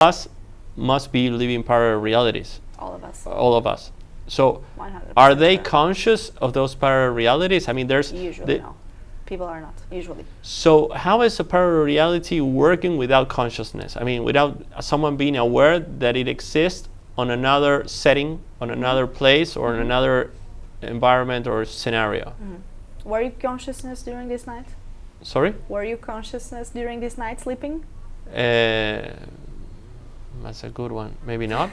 us must be living parallel realities. All of us. All of us. So 100% are they sure. conscious of those parallel realities? I mean, there's Usually no. People are not, usually. So how is a parallel reality working without consciousness? I mean, without someone being aware that it exists on another setting, on another place, or in another environment or scenario? Were you consciousness during this night? Sorry? Were you consciousness during this night sleeping? That's a good one. Maybe not.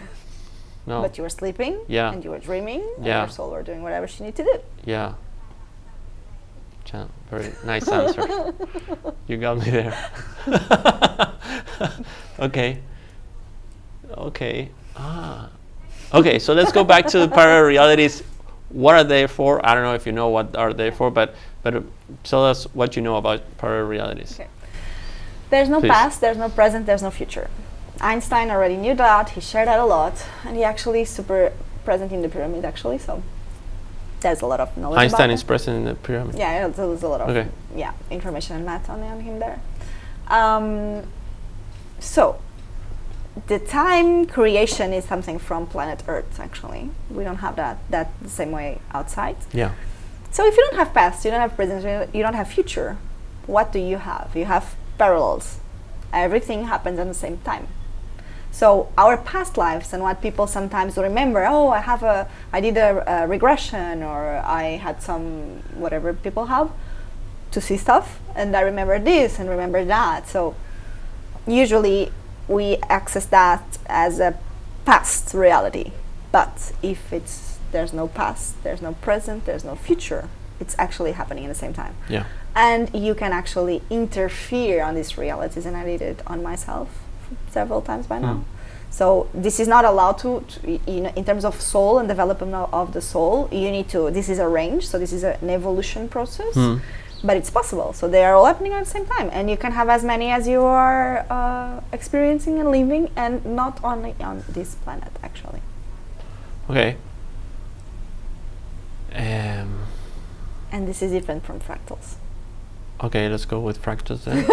No. But you were sleeping, Yeah. and you were dreaming, and Yeah. your soul were doing whatever she needed to do. Yeah. Very nice answer. You got me there. Okay. Okay. Okay, so let's go back to the parallel realities. What are they for? I don't know if you know what are they for, but tell us what you know about parallel realities. Okay. There's no Please. past, there's no present, there's no future. Einstein already knew that, he shared that a lot, and he actually is super present in the pyramid actually, so there's a lot of knowledge Einstein about is present in the pyramid. Yeah, there's a lot of Okay. information and math on him there. So the time creation is something from planet Earth actually. We don't have that the same way outside. Yeah. So if you don't have past, you don't have present, you don't have future, what do you have? You have parallels. Everything happens at the same time. So our past lives and what people sometimes remember, I did a regression, or I had some, whatever people have to see stuff, and I remember this and remember that. So usually we access that as a past reality. But if there's no past, there's no present, there's no future, it's actually happening at the same time. Yeah. And you can actually interfere on these realities, and I did it on myself several times by now. So this is not allowed to in terms of soul and development of the soul, you need to, this is arranged, so this is an evolution process, but it's possible. So they are all happening at the same time, and you can have as many as you are experiencing and living, and not only on this planet actually. Okay. And this is different from fractals. Okay, let's go with fractals then.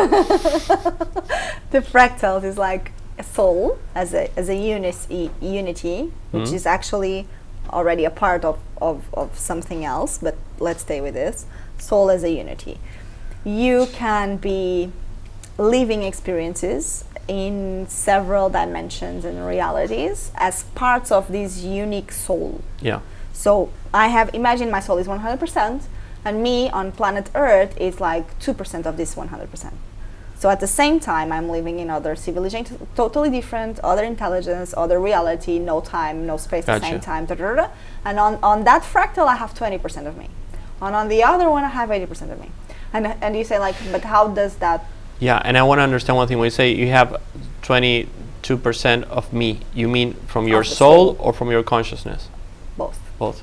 The fractals is like a soul as a unity, which is actually already a part of something else, but let's stay with this. Soul as a unity. You can be living experiences in several dimensions and realities as parts of this unique soul. Yeah. So imagine my soul is 100%, and me on planet Earth is like 2% of this 100%. So at the same time, I'm living in other civilizations, totally different, other intelligence, other reality, no time, no space, Gotcha. the same time, and on that fractal, I have 20% of me. And on the other one, I have 80% of me. And you say like, but how does that? Yeah, and I want to understand one thing. When you say you have 22% of me, you mean from your soul or from your consciousness? Both. Both.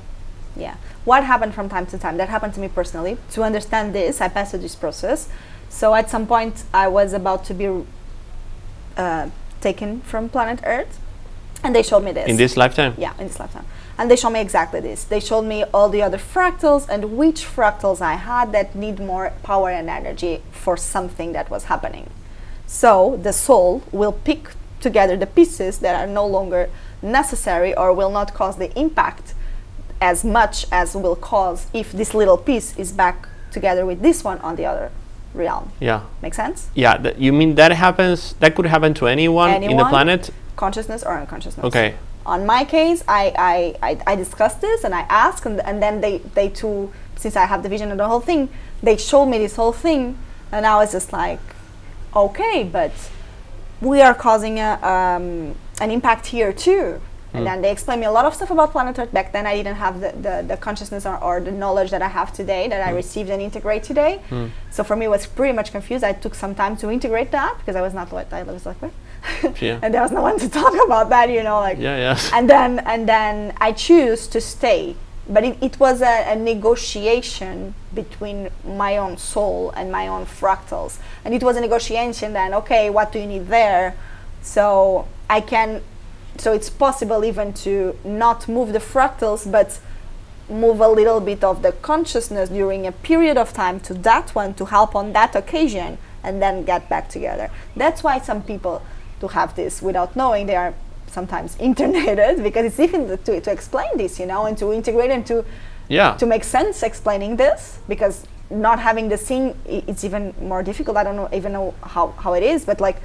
Yeah. What happened from time to time? That happened to me personally. To understand this, I passed through this process. So at some point, I was about to be taken from planet Earth, and they showed me this. In this lifetime? Yeah, in this lifetime. And they showed me exactly this. They showed me all the other fractals and which fractals I had that need more power and energy for something that was happening. So the soul will pick together the pieces that are no longer necessary or will not cause the impact as much as will cause if this little piece is back together with this one on the other realm. Yeah. Make sense? Yeah. You mean that happens? That could happen to anyone in the planet? Consciousness or unconsciousness. Okay. On my case, I discussed this and I asked, and then they too, since I have the vision of the whole thing, they showed me this whole thing, and I was just like, okay, but we are causing an impact here too. And then they explained me a lot of stuff about planet Earth. Back then I didn't have the consciousness or the knowledge that I have today, that I received and integrate today. So for me it was pretty much confused. I took some time to integrate that because I was not what I was like, what? Yeah. And there was no one to talk about that, like. Yeah. And then I choose to stay. But it was a negotiation between my own soul and my own fractals. And it was a negotiation then, okay, what do you need there? So it's possible even to not move the fractals, but move a little bit of the consciousness during a period of time to that one to help on that occasion, and then get back together. That's why some people to have this without knowing. They are sometimes internated because it's difficult to explain this, you know, and to integrate and to make sense explaining this, because not having the scene, it's even more difficult. I don't even know how it is, but like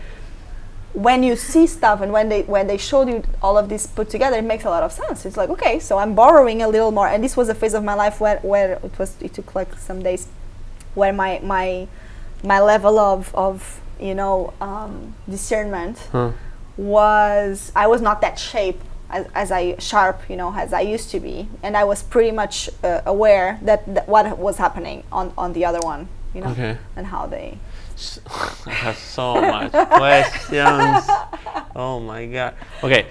when you see stuff and when they showed you all of this put together, it makes a lot of sense. It's like, okay, so I'm borrowing a little more, and this was a phase of my life where it took like some days where my level of you know, discernment was, I was not that sharp as I used to be, and I was pretty much aware that what was happening on the other one, you know, and how they. I have so much questions. Oh my God. Okay.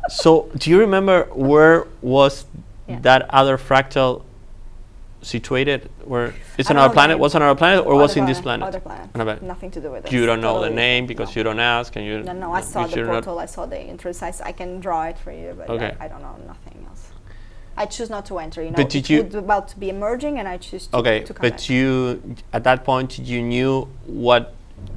So, do you remember where was that other fractal situated? Where it's on our planet? Was on our planet, or was in this planet? Other planet. Nothing to do with it. You don't know the name because you don't ask, and you. No. I saw the portal. I saw the entrance. I can draw it for you, but I don't know nothing else. I choose not to enter. You know, but did you about to be emerging, and I choose to. To come but you at that point you knew what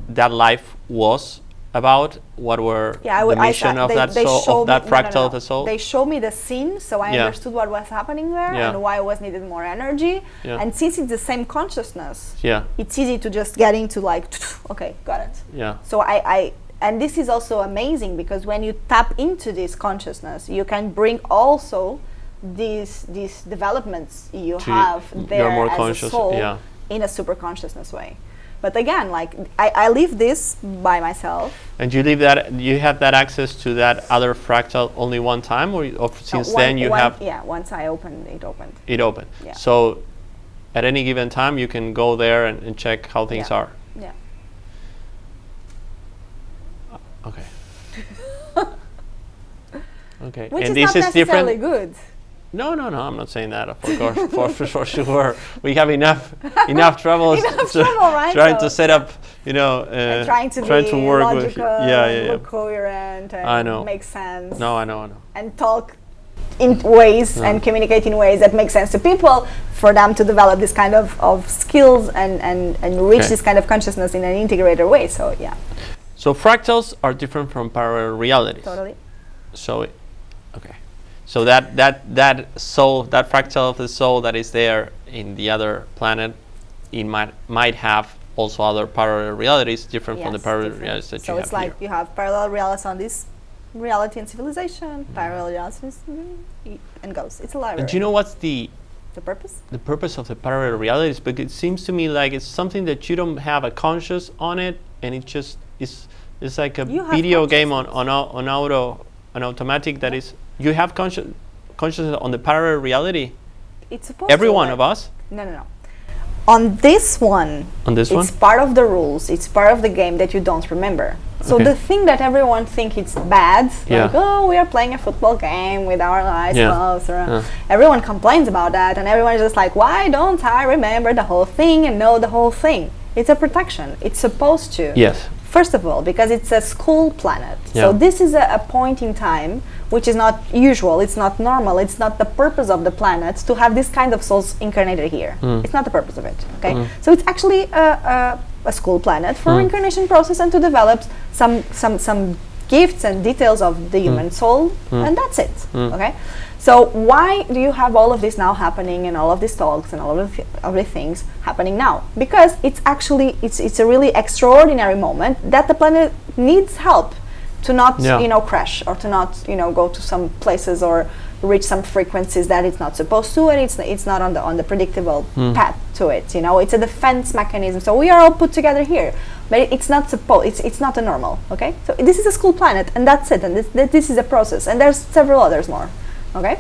that life was about. What were the mission of that soul, of that fractal of the soul? They showed me the scene, so I understood what was happening there and why it was needed more energy. And since it's the same consciousness, it's easy to just get into like, okay, got it. Yeah. So I and this is also amazing because when you tap into this consciousness, you can bring also these developments you have there more as conscious, a soul in a super consciousness way. But again, like I live this by myself. And you leave that, you have that access to that other fractal only one time, or since then you have? Yeah, once I opened, it opened. It opened. Yeah. So at any given time, you can go there and check how things are. Yeah. Okay. Okay. Which and is this not is different. Necessarily good. No, I'm not saying that. Of course, for sure. We have enough troubles trying to set up, you know, trying to be work logical, with, coherent, and I know. make sense. No, I know. And talk in ways and communicate in ways that make sense to people for them to develop this kind of skills and reach this kind of consciousness in an integrated way. So yeah. So fractals are different from parallel realities. Totally. So, okay. So that soul, that fractal of the soul that is there in the other planet, it might have also other parallel realities different from the parallel realities that you have. So it's like you have parallel realities on this reality and civilization, parallel realities, and goes. It's a library. And do you know what's the purpose? The purpose of the parallel realities? Because it seems to me like it's something that you don't have a conscious on it, and it just is. It's like a video game on automatic. That is. You have consciousness on the parallel reality. It's supposed every one of us. No. On this one. It's part of the rules. It's part of the game that you don't remember. So the thing that everyone thinks it's bad, like, oh, we are playing a football game with our eyes closed. Everyone complains about that, and everyone is just like, why don't I remember the whole thing and know the whole thing? It's a protection. It's supposed to. Yes. First of all, because it's a school planet. So this is a point in time which is not usual, it's not normal, it's not the purpose of the planet to have this kind of souls incarnated here. It's not the purpose of it, okay? So it's actually a school planet for reincarnation process and to develop some gifts and details of the human soul, and that's it, okay? So why do you have all of this now happening and all of these talks and all of the things happening now? Because it's actually, it's a really extraordinary moment that the planet needs help to not, crash or to not, go to some places or reach some frequencies that it's not supposed to, and it's not on the predictable path to it. It's a defense mechanism. So we are all put together here, but it's not it's not a normal. Okay, so this is a school planet, and that's it. And this is a process, and there's several others more. Okay,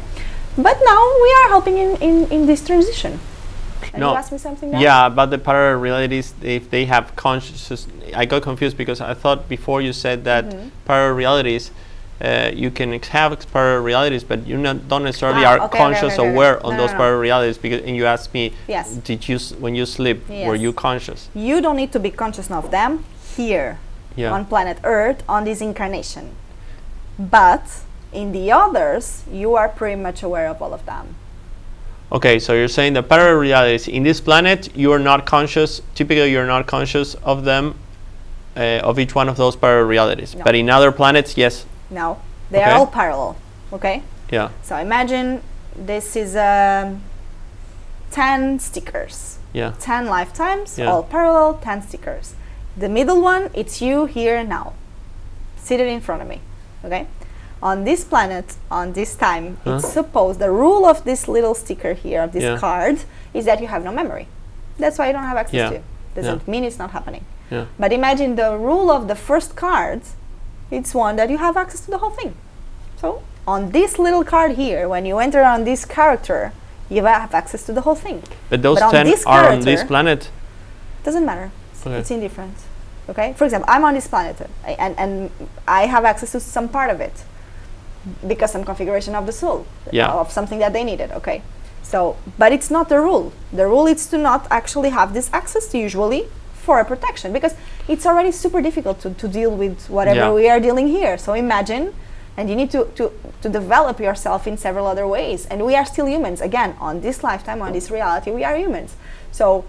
but now we are helping in this transition. And you asked me something now? Yeah, about the parallel realities, if they have consciousness. I got confused because I thought before you said that parallel realities, you can have parallel realities, but you don't necessarily are conscious aware on those parallel realities. And you asked me, did you when you sleep, were you conscious? You don't need to be conscious of them here on planet Earth on this incarnation, but in the others, you are pretty much aware of all of them. Okay, so you're saying the parallel realities in this planet, you are not conscious. Typically, you're not conscious of them, of each one of those parallel realities. No. But in other planets, yes. No, they are Okay. all parallel. Okay. Yeah. So imagine this is 10 stickers. Yeah. 10 lifetimes, Yeah. all parallel, 10 stickers. The middle one, it's you here and now, seated in front of me. Okay. On this planet, on this time, it's supposed the rule of this little sticker here, of this Yeah. card, is that you have no memory. That's why you don't have access Yeah. to it. Doesn't mean it's not happening. Yeah. But imagine the rule of the first card, it's one that you have access to the whole thing. So on this little card here, when you enter on this character, you have access to the whole thing. But those But on 10 this are on this character- planet. Doesn't matter. Okay. It's indifferent. Okay. For example, I'm on this planet, and I have access to some part of it because some configuration of the soul, Yeah. of something that they needed. Okay. So, but it's not the rule. The rule is to not actually have this access usually for a protection, because it's already super difficult to deal with whatever Yeah. we are dealing here. So imagine, and you need to develop yourself in several other ways. And we are still humans. Again, on this lifetime, on this reality, we are humans. So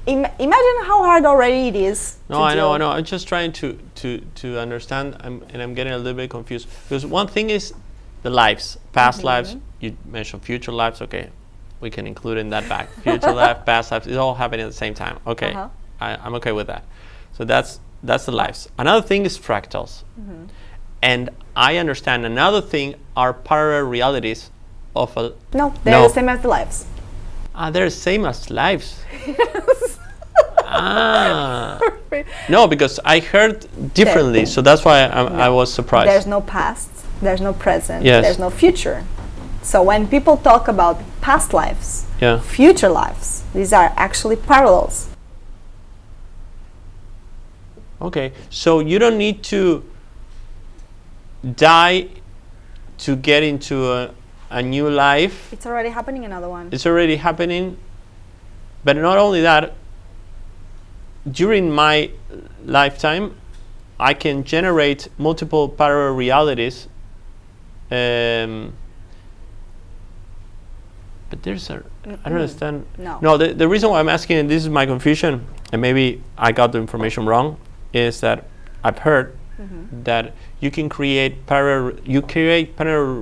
imagine how hard already it is. No, I know. I'm just trying to understand, and I'm getting a little bit confused. Because one thing is the lives, past lives. You mentioned future lives. Okay, we can include in that back. Future life, past lives. It's all happening at the same time. Okay, I'm okay with that. So that's the lives. Another thing is fractals, and I understand. Another thing are parallel realities of a. No, they're the same as the lives. They're the same as lives. No, because I heard differently, so that's why I was surprised. There's no past, there's no present, Yes. there's no future. So when people talk about past lives, Yeah. future lives, these are actually parallels. Okay, so you don't need to die to get into a new life. It's already happening, another one. It's already happening. But not only that, during my lifetime, I can generate multiple parallel realities. But there's a, I don't understand. No. The reason why I'm asking, and this is my confusion, and maybe I got the information wrong, is that I've heard that you can create parallel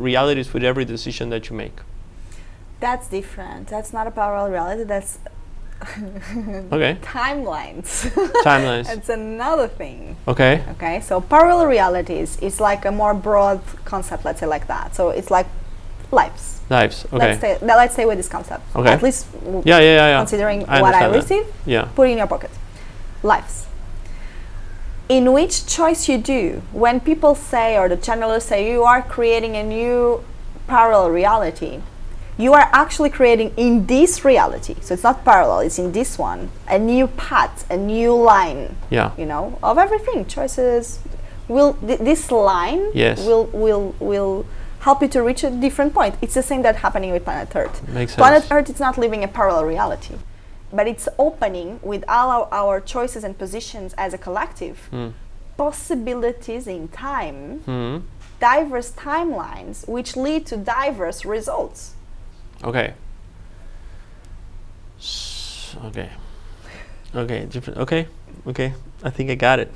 realities with every decision that you make. That's different. That's not a parallel reality. That's Okay. timelines. Timelines. It's another thing. Okay. Okay, so parallel realities is like a more broad concept, let's say like that. So it's like lives. Lives. Okay. Let's stay with this concept. Okay. At least Yeah. considering I what I understand that. received, Yeah. put it in your pocket. Lives. In which choice you do, when people say, or the channelers say, you are creating a new parallel reality, you are actually creating in this reality. So it's not parallel, it's in this one, a new path, a new line. Yeah. You know, of everything. Choices will this line Yes. will help you to reach a different point. It's the same that happening with planet Earth. Makes Planet sense. Earth is not living a parallel reality, but it's opening with all our choices and positions as a collective possibilities in time, diverse timelines, which lead to diverse results. Okay. Okay. Okay. Different. Okay. I think I got it.